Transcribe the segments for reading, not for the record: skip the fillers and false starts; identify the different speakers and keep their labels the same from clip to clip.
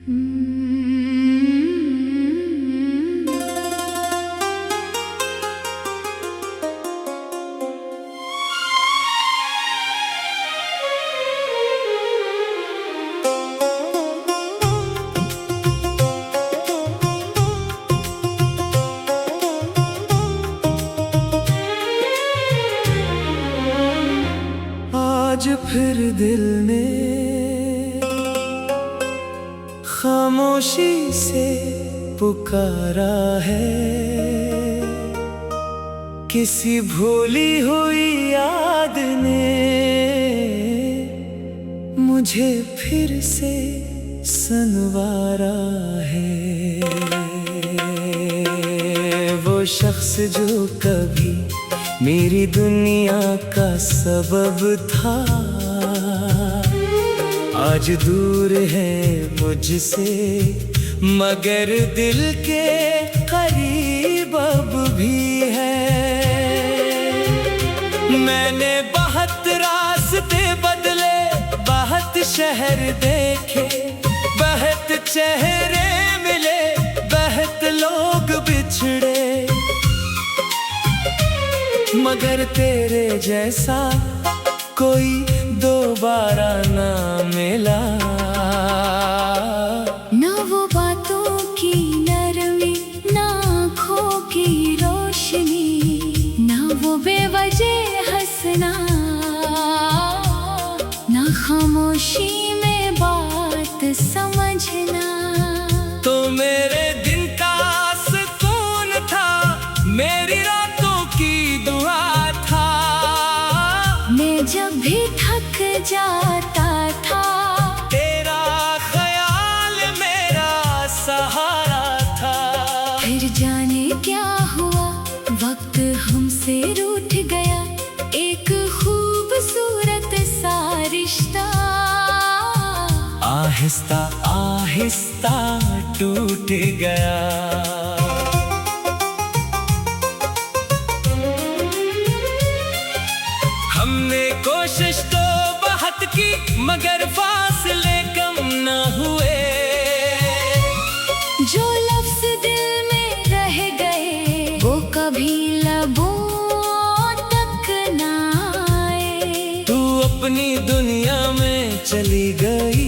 Speaker 1: आज फिर दिल ने खामोशी से पुकारा है, किसी भूली हुई याद ने मुझे फिर से सनवारा है। वो शख्स जो कभी मेरी दुनिया का सबब था, आज दूर है मुझसे मगर दिल के करीब अब भी है। मैंने बहुत रास्ते बदले, बहुत शहर देखे, बहुत चेहरे मिले, बहुत लोग बिछड़े, मगर तेरे जैसा कोई दोबारा ना मिला।
Speaker 2: ना वो बातों की नरमी, ना आँखों की रोशनी, ना वो बेवजह हंसना, ना खामोशी में बात समझना।
Speaker 1: तो मेरे दिन का सुकून था, मेरी रातों की दुआ था।
Speaker 2: मैं जब भी थक जाता था,
Speaker 1: तेरा ख्याल मेरा सहारा था।
Speaker 2: फिर जाने क्या हुआ, वक्त हमसे रूठ गया, एक खूबसूरत सा रिश्ता
Speaker 1: आहिस्ता आहिस्ता टूट गया। हमने कोशिश तो बहुत की मगर फासले कम न हुए।
Speaker 2: जो लफ्ज दिल में रह गए वो कभी लबों तक ना आए।
Speaker 1: तू अपनी दुनिया में चली गई,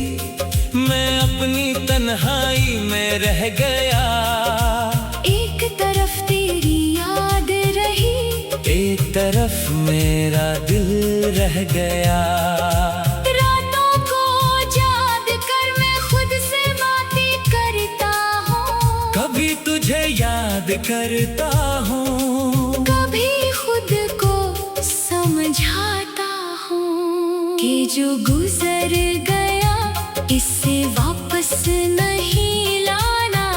Speaker 1: मैं अपनी तन्हाई में रह गया।
Speaker 2: एक तरफ तेरी याद रही,
Speaker 1: एक तरफ मेरा दिल रह गया।
Speaker 2: रातों को याद कर मैं खुद से बातें करता हूँ,
Speaker 1: कभी तुझे याद करता हूँ,
Speaker 2: कभी खुद को समझाता हूँ कि जो गुजर गया इससे वापस नहीं लाना।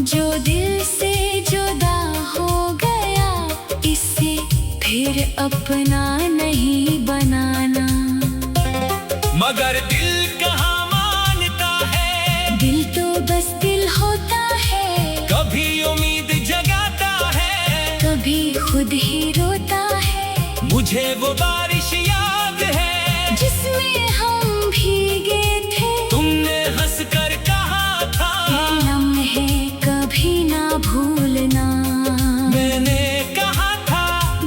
Speaker 2: जो दिल से जुदा हो गया इसे फिर अपना नहीं बनाना।
Speaker 1: मगर दिल कहाँ मानता है,
Speaker 2: दिल तो बस दिल होता है,
Speaker 1: कभी उम्मीद जगाता है,
Speaker 2: कभी खुद ही रोता है।
Speaker 1: मुझे वो बारिश याद है
Speaker 2: जिसमें हम भीगे थे,
Speaker 1: तुमने हंस कर कहा था
Speaker 2: ये लम्हे कभी ना भूलना।
Speaker 1: मैंने कहा था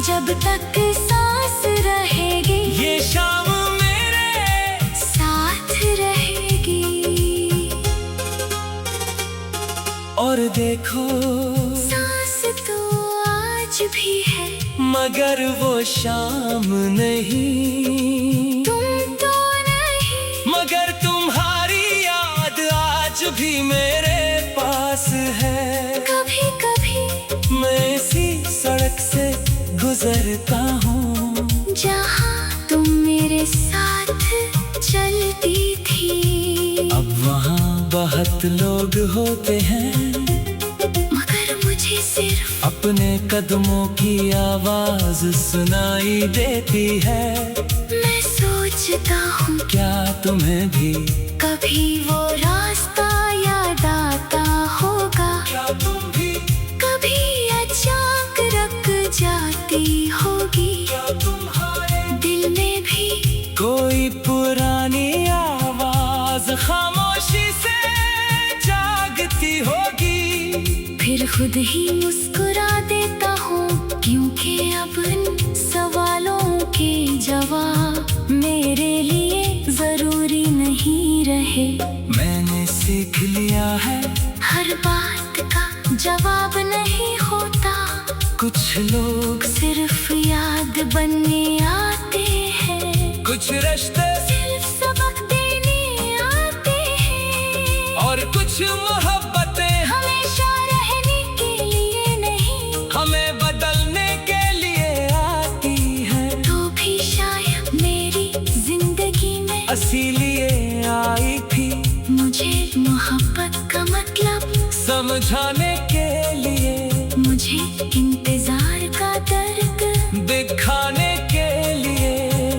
Speaker 2: जब तक सांस रहेगी
Speaker 1: ये शाम मेरे
Speaker 2: साथ रहेगी।
Speaker 1: और देखो
Speaker 2: सांस तो आज भी है
Speaker 1: मगर वो शाम नहीं।
Speaker 2: तुम तो नहीं,
Speaker 1: मगर तुम्हारी याद आज भी मेरे पास है।
Speaker 2: कभी कभी
Speaker 1: मैं इसी सड़क से गुजरता हूँ
Speaker 2: जहाँ तुम मेरे साथ चलती थी।
Speaker 1: अब वहाँ बहुत लोग होते हैं,
Speaker 2: मगर मुझे सिर्फ
Speaker 1: अपने कदमों की आवाज सुनाई देती है।
Speaker 2: मैं सोचता हूँ
Speaker 1: क्या तुम्हें भी
Speaker 2: कभी वो रास्ता याद आता होगा,
Speaker 1: क्या तुम भी
Speaker 2: कभी अचानक रुक जाती होगी।
Speaker 1: क्या तुम्हारे
Speaker 2: दिल में भी
Speaker 1: कोई पुरानी आवाज खामोशी से
Speaker 2: खुद ही मुस्कुरा देता हूँ, क्योंकि अब इन सवालों के जवाब मेरे लिए जरूरी नहीं रहे।
Speaker 1: मैंने सीख लिया है
Speaker 2: हर बात का जवाब नहीं होता,
Speaker 1: कुछ लोग
Speaker 2: सिर्फ याद बनने आते हैं,
Speaker 1: कुछ रिश्ते
Speaker 2: सिर्फ सबक देने आते हैं,
Speaker 1: और कुछ मोहब्बतें
Speaker 2: हमेशा रहने के लिए नहीं,
Speaker 1: हमें बदलने के लिए आती है।
Speaker 2: तो भी शायद मेरी जिंदगी में
Speaker 1: इसीलिए आई थी
Speaker 2: मुझे मोहब्बत का मतलब
Speaker 1: समझाने के लिए,
Speaker 2: मुझे इंतजार का दर्द
Speaker 1: दिखाने के लिए,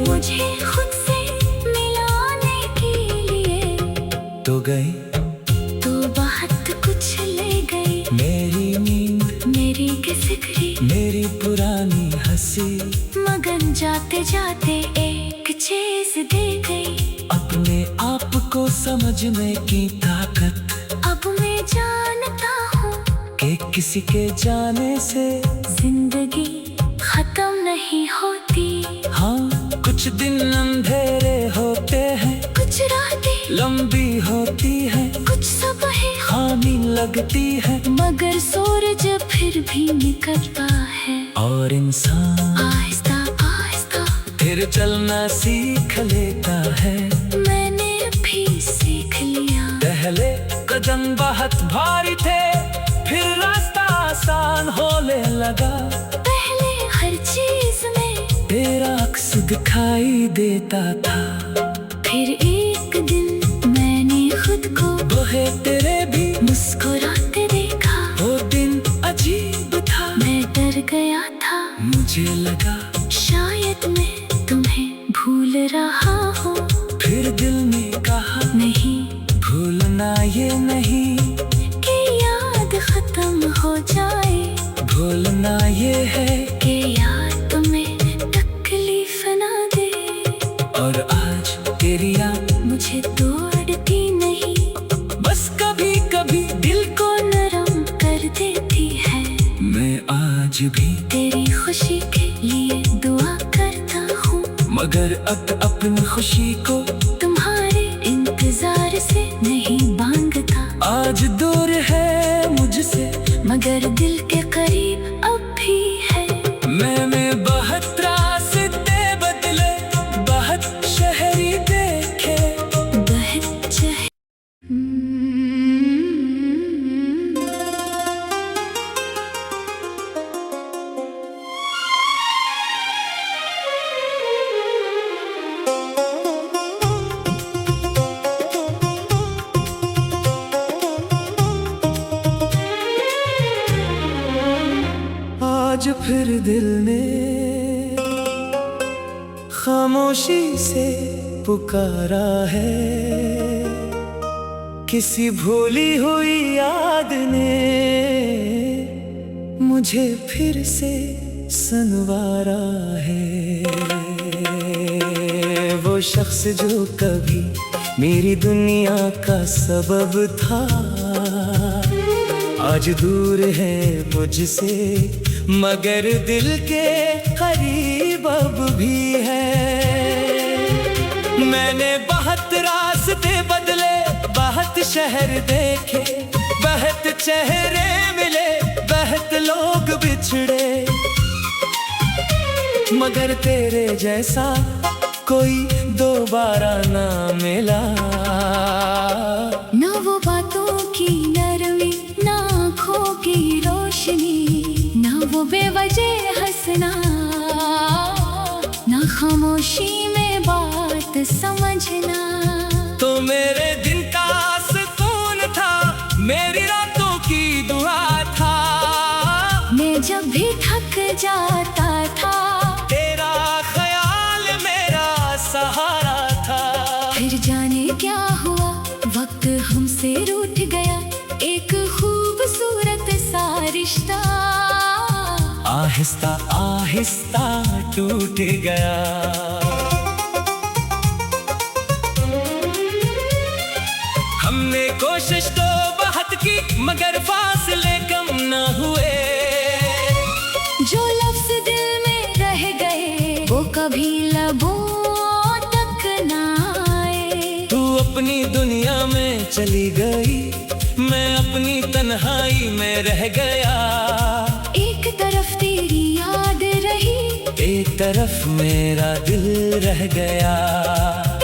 Speaker 2: मुझे खुद से मिलाने के लिए।
Speaker 1: तो गई
Speaker 2: तो बहुत कुछ ले गई,
Speaker 1: मेरी नींद,
Speaker 2: मेरी किसकी,
Speaker 1: मेरी पुरानी हंसी,
Speaker 2: मगर जाते जाते एक चीज दे गई,
Speaker 1: अपने आप को समझने की ताकत।
Speaker 2: अब मैं जानता हूँ
Speaker 1: कि किसी के जाने से
Speaker 2: जिंदगी खत्म नहीं होती।
Speaker 1: हाँ, कुछ दिन अंधेरे होते हैं,
Speaker 2: कुछ रातें
Speaker 1: लंबी होती है,
Speaker 2: कुछ सुबहें
Speaker 1: खामी लगती है,
Speaker 2: मगर सूरज फिर भी निकलता है,
Speaker 1: और इंसान
Speaker 2: आहिस्ता आहिस्ता
Speaker 1: फिर चलना सीख लेता है।
Speaker 2: मैंने भी सीख लिया,
Speaker 1: पहले कदम बहुत भारी थे, फिर रास्ता आसान होने लगा,
Speaker 2: पहले हर चीज में
Speaker 1: तेरा अक्स दिखाई देता था,
Speaker 2: फिर एक दिन मैंने खुद को
Speaker 1: बहे तेरे भी
Speaker 2: मुस्कुराते देखा,
Speaker 1: वो दिन अजीब था,
Speaker 2: मैं डर गया था,
Speaker 1: मुझे लगा
Speaker 2: शायद मैं तुम्हें भूल रहा हूँ,
Speaker 1: फिर दिल ने कहा
Speaker 2: नहीं
Speaker 1: भूलना ये नहीं,
Speaker 2: कि याद खत्म हो जाए,
Speaker 1: भूलना ये है
Speaker 2: कि याद तुम्हें तकलीफ ना दे,
Speaker 1: और आज तेरी याद
Speaker 2: मुझे तोड़ती नहीं,
Speaker 1: बस कभी कभी दिल
Speaker 2: को नरम कर देती है।
Speaker 1: मैं आज भी
Speaker 2: तेरी खुशी के लिए दुआ करता हूँ,
Speaker 1: मगर अब अपनी खुशी को
Speaker 2: तुम्हारे इंतजार से नहीं मांगता,
Speaker 1: आज दूर है मुझसे
Speaker 2: मगर दिल के करीब अब भी है।
Speaker 1: मैंने बहुत रास्ते बदले, बहुत शहरी देखे,
Speaker 2: बहुत चाहे
Speaker 1: आज फिर दिल ने खामोशी से पुकारा है, किसी भूली हुई याद ने मुझे फिर से सनवारा है। वो शख्स जो कभी मेरी दुनिया का सबब था, आज दूर है मुझसे, मगर दिल के करीब अब भी है। मैंने बहुत रास्ते बदले, बहुत शहर देखे, बहुत चेहरे मिले, बहुत लोग बिछड़े, मगर तेरे जैसा कोई दोबारा ना मिला।
Speaker 2: ना वो बातों की नरमी, ना आँखों की रोशनी, ना वो बेवजह हंसना, ना खामोशी में बात समझना।
Speaker 1: तो मेरे दिन का सुकून था, मेरी रातों की दुआ था,
Speaker 2: मैं जब भी थक जाता था,
Speaker 1: तेरा ख्याल मेरा सहारा था।
Speaker 2: फिर जाने क्या हुआ, वक्त हमसे रूठ गया, एक खूबसूरत सा रिश्ता
Speaker 1: आहिस्ता आहिस्ता टूट गया। हमने कोशिश तो चाहत की, मगर फासले कम ना हुए।
Speaker 2: जो लफ्ज दिल में रह गए वो कभी लबों तक ना आए।
Speaker 1: तू अपनी दुनिया में चली गई, मैं अपनी तन्हाई में रह गया।
Speaker 2: एक तरफ तेरी याद रही,
Speaker 1: एक तरफ मेरा दिल रह गया।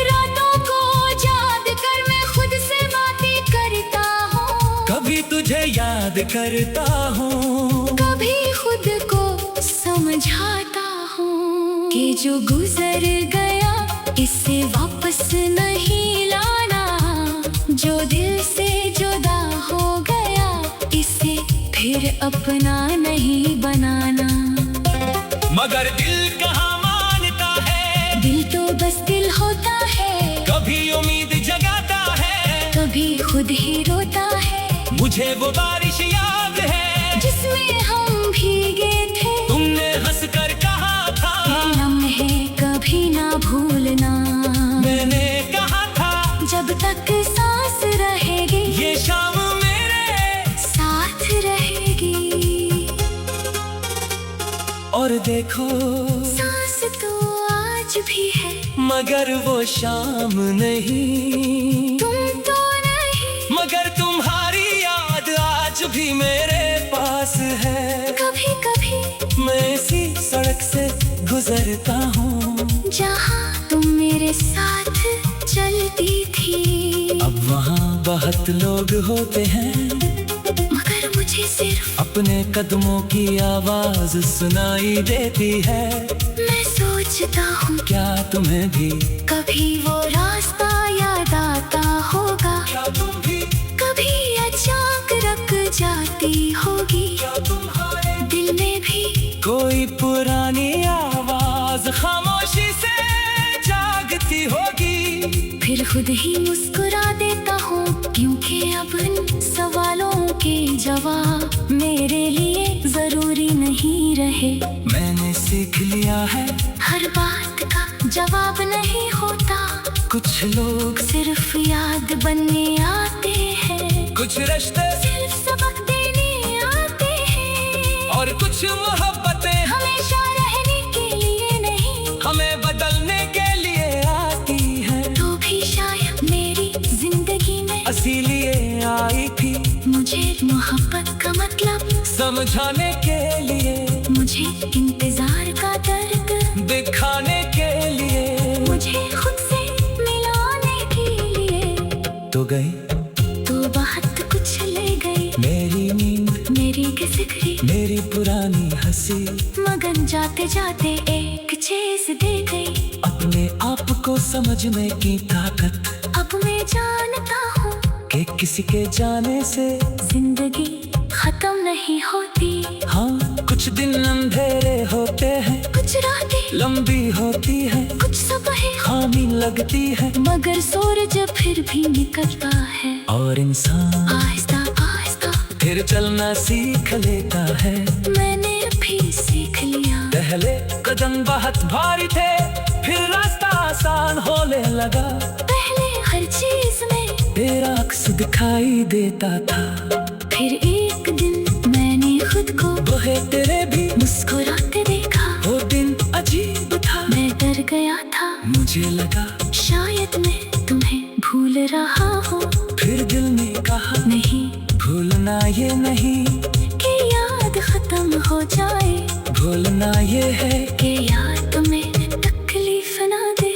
Speaker 2: रातों को याद कर मैं खुद से बातें करता हूँ।
Speaker 1: कभी तुझे याद करता हूँ,
Speaker 2: कभी खुद को समझाता हूँ कि जो गुजर गया इसे वापस नहीं लाना। जो दिल से जुदा हो गया इसे फिर अपना नहीं बनाना।
Speaker 1: मगर दिल कहाँ मानता है,
Speaker 2: दिल तो बस दिल होता है,
Speaker 1: कभी उम्मीद जगाता है,
Speaker 2: कभी खुद ही रोता है।
Speaker 1: मुझे वो बारिश याद है
Speaker 2: जिसमें हम भीगे थे,
Speaker 1: तुमने हंस कर कहा था
Speaker 2: लम्हे कभी ना भूलना।
Speaker 1: मैंने कहा था
Speaker 2: जब तक सांस रहेगी
Speaker 1: ये शाम मेरे
Speaker 2: साथ रहेगी।
Speaker 1: और देखो
Speaker 2: सांस तो आज भी है
Speaker 1: मगर वो शाम नहीं।
Speaker 2: तुम तो नहीं,
Speaker 1: मगर तुम्हारी याद आज भी मेरे पास है।
Speaker 2: कभी कभी
Speaker 1: मैं इसी सड़क से गुजरता हूँ
Speaker 2: जहाँ तुम मेरे साथ चलती थी।
Speaker 1: अब वहाँ बहुत लोग होते हैं,
Speaker 2: मगर मुझे सिर्फ
Speaker 1: अपने कदमों की आवाज सुनाई देती है।
Speaker 2: मैं सोचता हूँ
Speaker 1: क्या तुम्हें भी,
Speaker 2: कभी वो रास्ता याद आता होगा,
Speaker 1: क्या तुम भी,
Speaker 2: कभी अचानक रख जाती होगी।
Speaker 1: क्या तुम्हारे
Speaker 2: दिल में भी
Speaker 1: कोई पुरानी आवाज खामोशी से जागती होगी।
Speaker 2: फिर खुद ही मुस्कुरा देता हूँ, क्योंकि अब इन सवालों के जवाब मेरे लिए जरूरी नहीं रहे।
Speaker 1: मैंने सीख लिया है
Speaker 2: हर बात का जवाब नहीं होता,
Speaker 1: कुछ लोग
Speaker 2: सिर्फ याद बनने आते हैं।
Speaker 1: कुछ रिश्ते
Speaker 2: सिर्फ सबक देने आते हैं,
Speaker 1: और कुछ मोहब्बतें
Speaker 2: हमेशा रहने के लिए नहीं,
Speaker 1: हमें बदलने के लिए आती है।
Speaker 2: तो भी शायद मेरी जिंदगी में
Speaker 1: इसीलिए आई थी
Speaker 2: मुझे मोहब्बत का मतलब
Speaker 1: समझाने के लिए,
Speaker 2: मुझे इंतजार का दर्द
Speaker 1: दिखाने के लिए,
Speaker 2: मुझे खुद से मिलाने के लिए।
Speaker 1: तो गई
Speaker 2: तो बहुत कुछ ले गई
Speaker 1: मेरी नींद,
Speaker 2: मेरी किसकी
Speaker 1: मेरी पुरानी हंसी,
Speaker 2: मगन जाते जाते एक चीज दे गई।
Speaker 1: अपने आप को समझने की ताकत।
Speaker 2: अब मैं जानता हूँ
Speaker 1: कि किसी के जाने से
Speaker 2: जिंदगी खत्म नहीं होती।
Speaker 1: हाँ, कुछ दिन अंधेरे होते हैं,
Speaker 2: कुछ रातें
Speaker 1: लंबी होती है,
Speaker 2: कुछ सुबहें
Speaker 1: खामी लगती है,
Speaker 2: मगर सूरज फिर भी निकलता है।
Speaker 1: और इंसान
Speaker 2: आहिस्ता आहिस्ता
Speaker 1: फिर चलना सीख लेता है।
Speaker 2: मैंने भी सीख लिया।
Speaker 1: पहले कदम बहुत भारी थे, फिर रास्ता आसान होने लगा।
Speaker 2: पहले हर चीज में
Speaker 1: तेरा अक्स दिखाई देता था,
Speaker 2: फिर एक दिन मैंने खुद को
Speaker 1: वो है तेरे भी
Speaker 2: मुस्कुराते देखा।
Speaker 1: वो दिन अजीब था,
Speaker 2: मैं डर गया था,
Speaker 1: मुझे लगा
Speaker 2: शायद मैं तुम्हें भूल रहा हूँ।
Speaker 1: फिर दिल ने कहा
Speaker 2: नहीं,
Speaker 1: भूलना ये नहीं
Speaker 2: कि याद खत्म हो जाए,
Speaker 1: भूलना ये है
Speaker 2: कि याद तुम्हें तकलीफ ना दे।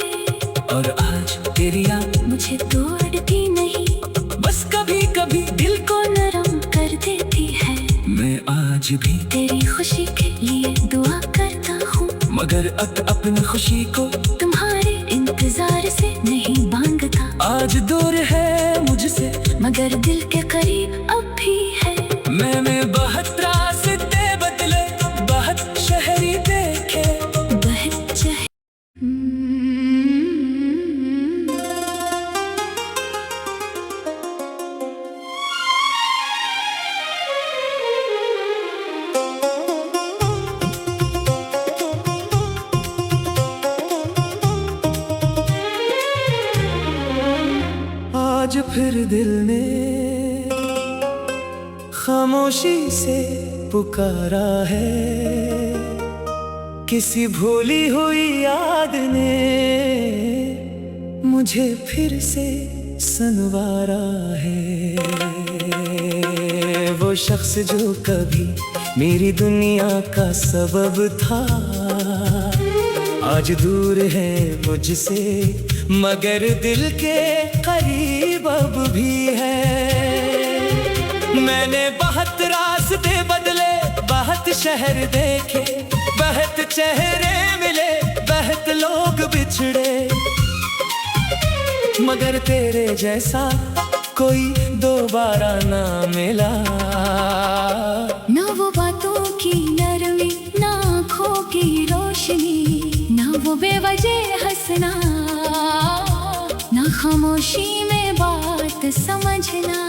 Speaker 1: और आज तेरी याद
Speaker 2: मुझे तोड़ती नहीं,
Speaker 1: बस कभी कभी
Speaker 2: दिल को नरम कर देती है।
Speaker 1: मैं आज भी
Speaker 2: तेरी खुशी के लिए दुआ करता हूँ,
Speaker 1: मगर अपनी खुशी को
Speaker 2: तुम्हारे इंतजार से नहीं मांगता।
Speaker 1: आज दूर है मुझसे,
Speaker 2: मगर दिल के करीब अब भी है।
Speaker 1: मैंने बहुत रास्ते बदले, बहुत शहरी देखे,
Speaker 2: बहुत चाहे
Speaker 1: आज फिर दिल ने खामोशी से पुकारा है, किसी भूली हुई याद ने मुझे फिर से सनवारा है। वो शख्स जो कभी मेरी दुनिया का सबब था, आज दूर है मुझसे मगर दिल के करीब अब भी है। मैंने बहुत रास्ते बदले, बहुत शहर देखे, बहुत चेहरे मिले, बहुत लोग बिछड़े, मगर तेरे जैसा कोई दोबारा ना मिला।
Speaker 2: ना वो बातों की नरमी, ना आँखों की रोशनी, ना वो बेवजह हंसना, ना खामोशी में बात समझना।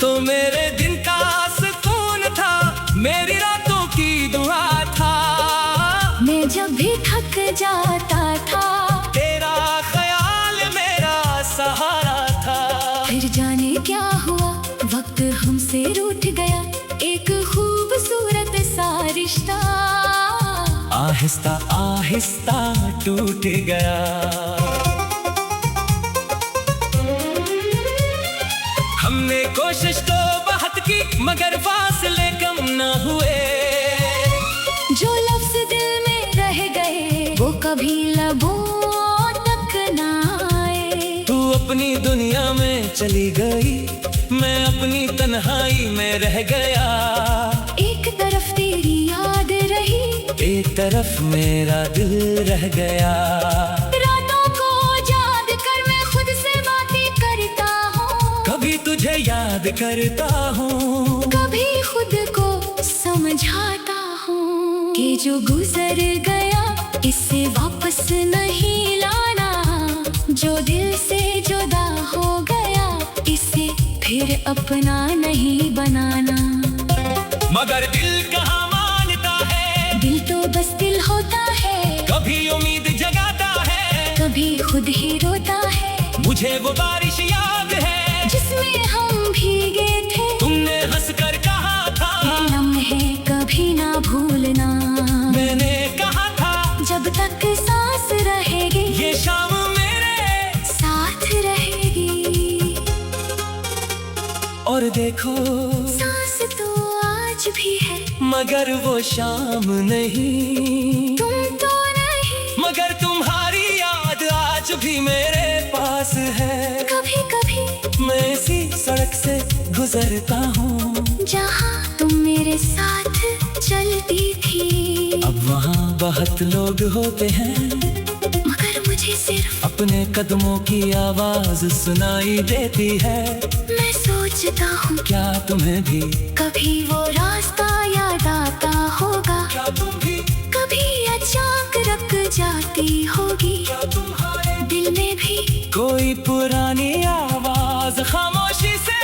Speaker 1: तो मेरे दिन का सुकून था, मेरी रातों की दुआ था।
Speaker 2: मैं जब भी थक जाता था,
Speaker 1: तेरा ख्याल मेरा सहारा था।
Speaker 2: फिर जाने क्या हुआ, वक्त हमसे रूठ गया, एक खूबसूरत सा रिश्ता
Speaker 1: आहिस्ता आहिस्ता टूट गया। हमने कोशिश तो बहुत की, मगर फासले कम न हुए।
Speaker 2: जो लफ्ज दिल में रह गए, वो कभी लबों तक ना आए।
Speaker 1: तू अपनी दुनिया में चली गई, मैं अपनी तन्हाई में रह गया।
Speaker 2: एक तरफ तेरी याद रही,
Speaker 1: एक तरफ मेरा दिल रह गया।
Speaker 2: रातों को याद कर मैं खुद से बातें करता हूँ,
Speaker 1: कभी तुझे याद करता हूँ,
Speaker 2: कभी खुद को समझाता हूँ कि जो गुजर गया इसे वापस नहीं लाना। जो दिल से जुदा हो गया, इसे फिर अपना नहीं बनाना।
Speaker 1: मगर दिल कहाँ मानता है,
Speaker 2: दिल तो बस दिल होता है,
Speaker 1: कभी उम्मीद जगाता है,
Speaker 2: कभी खुद ही रोता है।
Speaker 1: मुझे वो बारिश याद है
Speaker 2: जिसमें हम भीगे थे,
Speaker 1: तुमने हंसकर कहा था,
Speaker 2: ये लम्हे कभी ना भूलना।
Speaker 1: मैंने कहा था
Speaker 2: जब तक सांस रहेगी,
Speaker 1: ये शाम मेरे
Speaker 2: साथ रहेगी।
Speaker 1: और देखो
Speaker 2: सांस तो आज भी है,
Speaker 1: मगर वो शाम नहीं।
Speaker 2: तुम तो नहीं,
Speaker 1: मगर तुम्हारी याद आज भी मेरे पास है।
Speaker 2: कभी कभी
Speaker 1: मैं इसी सड़क से गुजरता हूँ,
Speaker 2: जहाँ तुम मेरे साथ चलती थी।
Speaker 1: अब वहाँ बहुत लोग होते हैं,
Speaker 2: मगर मुझे सिर्फ
Speaker 1: अपने कदमों की आवाज सुनाई देती है।
Speaker 2: मैं सोचता हूँ,
Speaker 1: क्या तुम्हें भी
Speaker 2: कभी वो रास्ता याद आता होगा,
Speaker 1: क्या तुम भी
Speaker 2: कभी अचानक रुक जाती होगी।
Speaker 1: क्या तुम्हारे
Speaker 2: दिल में भी
Speaker 1: कोई पुरानी आवाज खामोशी से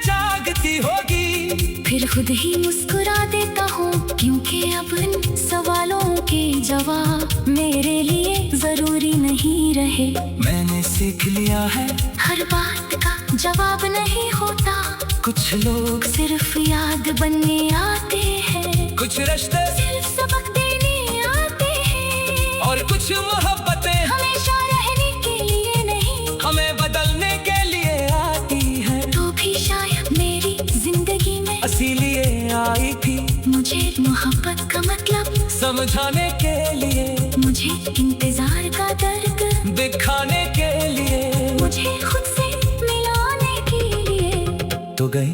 Speaker 1: जागती होगी।
Speaker 2: फिर खुद ही मुस्कुरा देता हूँ, क्योंकि अब इन सवालों के जवाब मेरे लिए जरूरी नहीं रहे।
Speaker 1: मैंने सीख लिया है,
Speaker 2: हर बात का जवाब नहीं होता,
Speaker 1: कुछ लोग
Speaker 2: सिर्फ याद बनने आते हैं,
Speaker 1: कुछ रिश्ते
Speaker 2: सिर्फ सबक देने आते हैं।
Speaker 1: और कुछ मोहब्बतें
Speaker 2: हमेशा रहने के लिए नहीं,
Speaker 1: हमें बदलने के लिए आती है।
Speaker 2: तो भी शायद मेरी जिंदगी में
Speaker 1: इसीलिए आई थी,
Speaker 2: मुझे मोहब्बत का मतलब
Speaker 1: समझाने के लिए,
Speaker 2: मुझे इंतजार का दर्द
Speaker 1: दिखाने के लिए,
Speaker 2: मुझे खुद से मिलाने के लिए।
Speaker 1: तो गई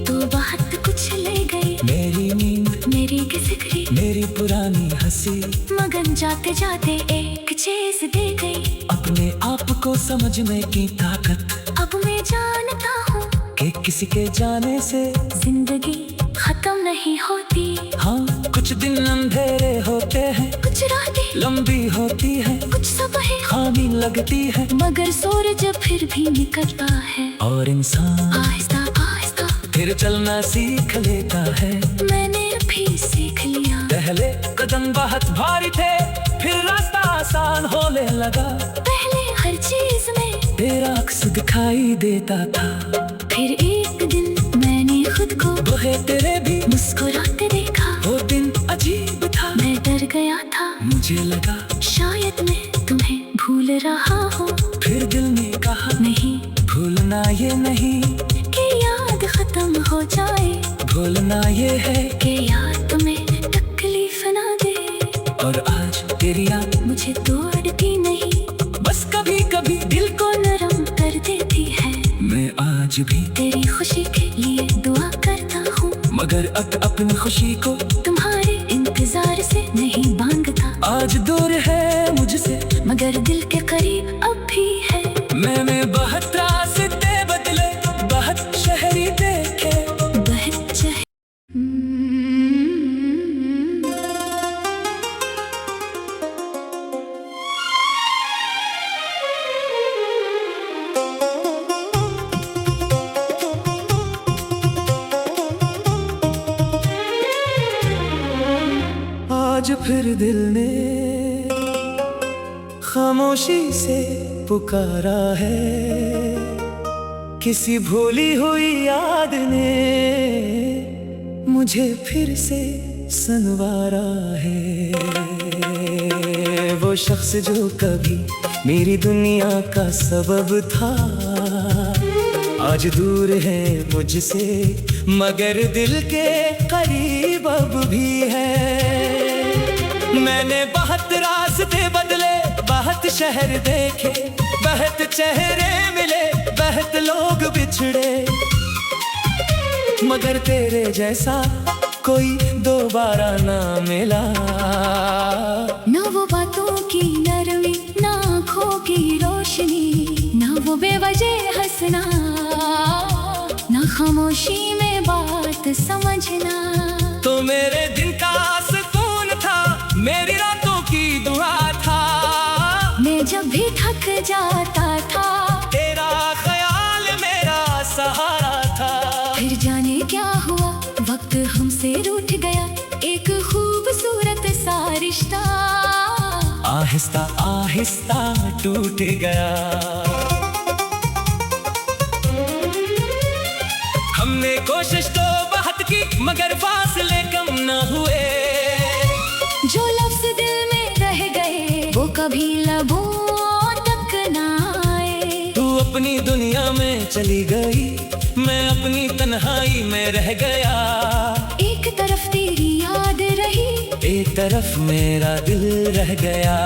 Speaker 2: तो बहुत कुछ ले गई,
Speaker 1: मेरी नींद,
Speaker 2: मेरी किसकरी,
Speaker 1: मेरी पुरानी हंसी,
Speaker 2: मगर जाते जाते एक चीज दे गई,
Speaker 1: अपने आप को समझने की ताकत।
Speaker 2: अब मैं जानता हूँ
Speaker 1: कि किसी के जाने से
Speaker 2: जिंदगी खत्म नहीं होती।
Speaker 1: हाँ, कुछ दिन अंधेरे होते हैं,
Speaker 2: कुछ रातें
Speaker 1: लंबी होती है,
Speaker 2: कुछ सुबह
Speaker 1: खामी लगती है,
Speaker 2: मगर सूरज फिर भी निकलता है।
Speaker 1: और इंसान
Speaker 2: आहिस्ता आहिस्ता
Speaker 1: फिर चलना सीख लेता है।
Speaker 2: मैंने अभी सीख लिया,
Speaker 1: पहले कदम बहुत भारी थे, फिर रास्ता आसान होने लगा।
Speaker 2: पहले हर चीज में
Speaker 1: तेरा अक्स दिखाई देता था,
Speaker 2: फिर एक दिन मैंने खुद को
Speaker 1: वो तेरे भी
Speaker 2: मुस्कुराते देखा।
Speaker 1: वो दिन अजीब था,
Speaker 2: मैं डर गया था,
Speaker 1: मुझे लगा
Speaker 2: शायद मैं तुम्हें भूल रहा हूँ।
Speaker 1: फिर दिल ने कहा
Speaker 2: नहीं,
Speaker 1: भूलना ये नहीं
Speaker 2: कि याद खत्म हो जाए।
Speaker 1: भूलना ये है
Speaker 2: कि याद तुम्हें तकलीफ ना दे।
Speaker 1: और आज तेरी याद
Speaker 2: मुझे तोड़ती नहीं,
Speaker 1: बस कभी कभी दिल
Speaker 2: दिल को नरम कर देती है।
Speaker 1: मैं आज भी
Speaker 2: तेरी खुशी के लिए दुआ करता हूँ,
Speaker 1: मगर अपनी खुशी को
Speaker 2: तुम्हारे इंतजार से नहीं मांगता।
Speaker 1: आज दूर है मुझसे
Speaker 2: मगर दिल के करीब अब भी है।
Speaker 1: मैंने बहुत रास्ते बदले, बहुत शहरी देखे,
Speaker 2: बहुत चाहे
Speaker 1: आज फिर दिल ने खामोशी से पुकारा है। किसी भूली हुई याद ने मुझे फिर से संवारा है। वो शख्स जो कभी मेरी दुनिया का सबब था, आज दूर है मुझसे मगर दिल के करीब अब भी है। मैंने बहुत रास्ते बदले, बहुत शहर देखे, बहुत चेहरे मिले, बहुत लोग बिछड़े, मगर तेरे जैसा कोई दोबारा ना मिला।
Speaker 2: ना वो बातों की नरमी, ना आँखों की रोशनी, ना वो बेवजह हंसना, ना खामोशी में बात समझना।
Speaker 1: तो मेरे दिन का सुकून था, मेरी रातों की दुआ था।
Speaker 2: मैं जब भी थक जाता था,
Speaker 1: तेरा ख्याल मेरा सहारा था।
Speaker 2: फिर जाने क्या हुआ, वक्त हमसे रूठ गया। एक खूबसूरत सा रिश्ता
Speaker 1: आहिस्ता आहिस्ता टूट गया। हमने कोशिश तो बहुत की मगर फासले कम न हुए।
Speaker 2: जो लफ्ज दिल में रह गए वो कभी लबों तक ना आए।
Speaker 1: तू अपनी दुनिया में चली गई, मैं अपनी तन्हाई में रह गया।
Speaker 2: एक तरफ तेरी याद रही,
Speaker 1: एक तरफ मेरा दिल रह गया।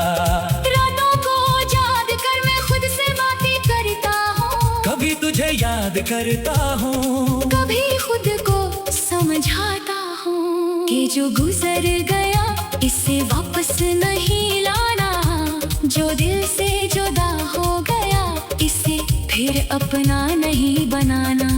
Speaker 2: रातों को याद कर मैं खुद से बातें करता हूँ।
Speaker 1: कभी तुझे याद करता हूँ,
Speaker 2: कभी खुद को समझाता हूँ कि जो गुजर गया इसे वापस नहीं लाना। जो दिल से जुदा हो गया इसे फिर अपना नहीं बनाना।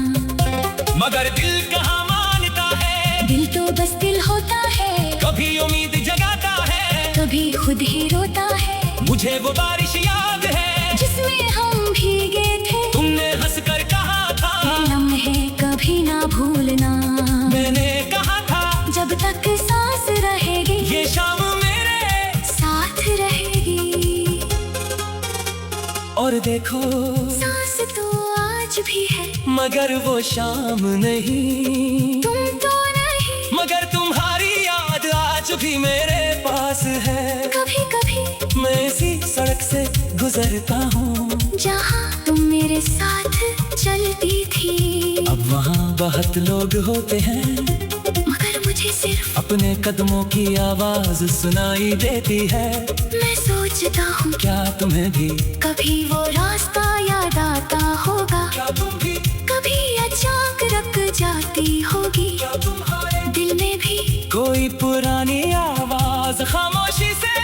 Speaker 1: मगर दिल कहाँ मानता है,
Speaker 2: दिल तो बस दिल होता है,
Speaker 1: कभी उम्मीद जगाता है,
Speaker 2: कभी खुद ही रोता है।
Speaker 1: मुझे वो बारिश याद है
Speaker 2: जिसमें हम भीगे थे,
Speaker 1: तुमने हंसकर कहा था
Speaker 2: लम्हे कभी ना भूलना।
Speaker 1: मैंने कहा था
Speaker 2: जब तक सांस रहेगी
Speaker 1: ये शाम मेरे
Speaker 2: साथ रहेगी।
Speaker 1: और देखो
Speaker 2: सांस तो आज भी है
Speaker 1: मगर वो शाम नहीं।
Speaker 2: तुम तो नहीं,
Speaker 1: मगर तुम्हारी याद आज भी मेरे पास है।
Speaker 2: कभी कभी
Speaker 1: मैं इसी सड़क से गुजरता हूँ
Speaker 2: जहाँ तुम मेरे साथ चलती थी।
Speaker 1: अब वहाँ बहुत लोग होते हैं,
Speaker 2: मगर मुझे सिर्फ
Speaker 1: अपने कदमों की आवाज सुनाई देती है।
Speaker 2: मैं सोचता हूँ
Speaker 1: क्या तुम्हें भी
Speaker 2: कभी वो रास्ता याद आता होगा।
Speaker 1: क्या तुम भी
Speaker 2: कभी अचानक रख जाती होगी
Speaker 1: क्या तुम्हारे
Speaker 2: दिल में भी
Speaker 1: कोई पुरानी आवाज खामोशी से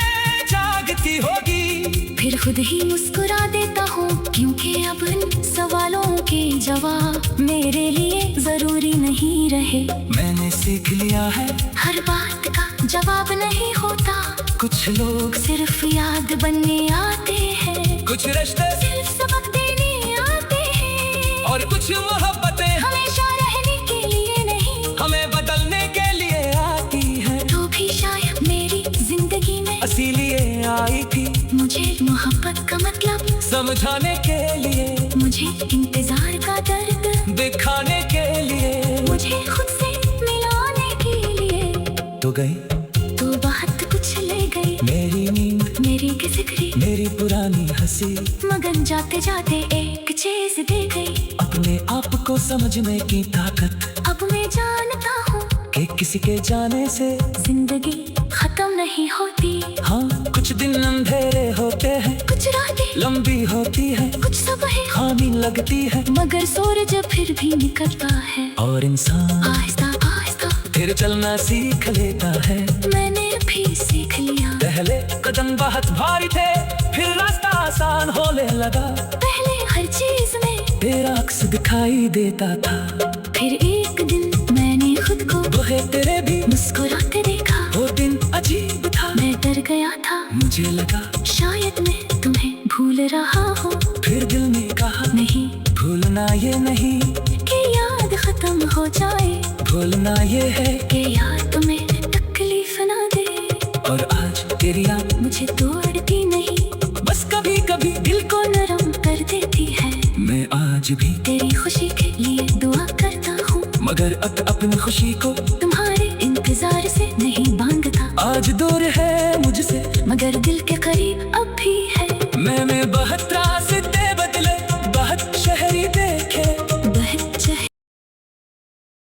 Speaker 1: जागती होगी।
Speaker 2: फिर खुद ही मुस्कुरा देता हूँ क्योंकि अब इन सवालों के जवाब मेरे लिए जरूरी नहीं रहे।
Speaker 1: मैंने सीख लिया है
Speaker 2: हर बात का जवाब नहीं होता,
Speaker 1: कुछ लोग
Speaker 2: सिर्फ याद बनने आते हैं।
Speaker 1: कुछ रिश्ते
Speaker 2: सिर्फ सबक देने आते हैं,
Speaker 1: और कुछ मोहब्बतें
Speaker 2: हमेशा रहने के लिए नहीं,
Speaker 1: हमें बदलने के लिए आती है।
Speaker 2: तो भी शायद मेरी जिंदगी में
Speaker 1: इसीलिए आई थी
Speaker 2: मुझे मोहब्बत का मतलब
Speaker 1: समझाने के लिए,
Speaker 2: मुझे इंतजार का दर्द
Speaker 1: दिखाने के लिए।
Speaker 2: मुझे चाहे खुद से मिलाने के लिए।
Speaker 1: तो गई
Speaker 2: तो बहुत कुछ ले गई,
Speaker 1: मेरी नींद,
Speaker 2: मेरी किसकरी,
Speaker 1: मेरी पुरानी हंसी,
Speaker 2: मगर जाते जाते एक चीज दे गई।
Speaker 1: अपने आप को समझने की ताकत।
Speaker 2: अब मैं जानता हूँ
Speaker 1: कि किसी के जाने से
Speaker 2: जिंदगी खत्म नहीं होती।
Speaker 1: हाँ, कुछ दिन अंधेरे होते हैं,
Speaker 2: कुछ रातें
Speaker 1: लंबी होती है,
Speaker 2: कुछ सुबह
Speaker 1: खामी लगती है,
Speaker 2: मगर सूरज फिर भी निकलता है।
Speaker 1: और इंसान
Speaker 2: आहिस्ता आहिस्ता
Speaker 1: फिर चलना सीख लेता है।
Speaker 2: मैंने भी सीख लिया।
Speaker 1: पहले कदम बहुत भारी थे, फिर रास्ता आसान होने लगा।
Speaker 2: पहले हर चीज में
Speaker 1: तेरा अक्स दिखाई देता था,
Speaker 2: फिर एक दिन मैंने खुद को
Speaker 1: वो है तेरे भी
Speaker 2: मुस्कुराते देखा।
Speaker 1: वो दिन अजीब था,
Speaker 2: मैं डर गया था,
Speaker 1: मुझे लगा
Speaker 2: शायद मैं तुम्हें भूल रहा हूँ।
Speaker 1: फिर दिल ने कहा
Speaker 2: नहीं
Speaker 1: भूलना ये नहीं
Speaker 2: कि याद खत्म हो जाए,
Speaker 1: भूलना ये है
Speaker 2: कि याद तुम्हें तकलीफ ना दे।
Speaker 1: और आज तेरी याद
Speaker 2: मुझे तोड़ती नहीं,
Speaker 1: बस कभी कभी दिल
Speaker 2: को नरम कर देती है।
Speaker 1: मैं आज भी
Speaker 2: तेरी खुशी के लिए दुआ करता हूँ,
Speaker 1: मगर अब अपनी खुशी को
Speaker 2: तुम्हारे इंतजार से नहीं मांगता।
Speaker 1: आज दूर है मुझसे,
Speaker 2: मगर दिल के करीब अब भी है।
Speaker 1: मैं बहुत त्रास